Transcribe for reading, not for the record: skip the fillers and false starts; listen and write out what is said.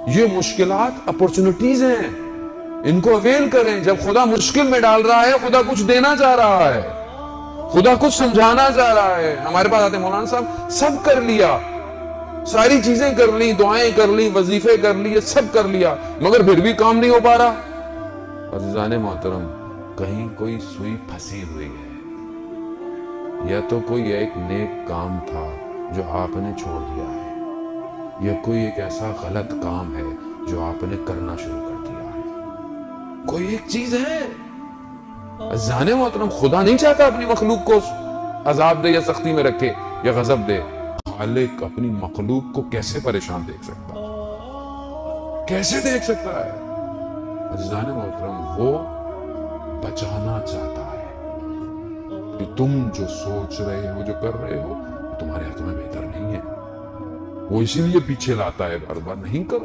یہ مشکلات اپورچونٹیز ہیں، ان کو اویل کریں. جب خدا مشکل میں ڈال رہا ہے، خدا کچھ دینا چاہ رہا ہے، خدا کچھ سمجھانا چاہ رہا ہے. ہمارے پاس آتے مولانا صاحب سب کر لیا، ساری چیزیں کر لی، دعائیں کر لی، وظیفے کر لیے، سب کر لیا، مگر پھر بھی کام نہیں ہو پا رہا. عزیزان محترم، کہیں کوئی سوئی پھنسی ہوئی ہے، یا تو کوئی ایک نیک کام تھا جو آپ نے چھوڑ دیا ہے، یا کوئی ایک ایسا غلط کام ہے جو آپ نے کرنا شروع کر دیا ہے. کوئی ایک چیز ہے. عزیزان محترم، خدا نہیں چاہتا اپنی مخلوق کو عذاب دے یا سختی میں رکھے یا غضب دے. خالق اپنی مخلوق کو کیسے پریشان دیکھ سکتا ہے؟ کیسے دیکھ سکتا ہے؟ عزیزان محترم، وہ بچانا چاہتا ہے کہ تم جو سوچ رہے ہو، جو کر رہے ہو، تمہارے حق میں بہتر نہیں ہے. وہ اسی لیے پیچھے لاتا ہے، بار بار نہیں کرو.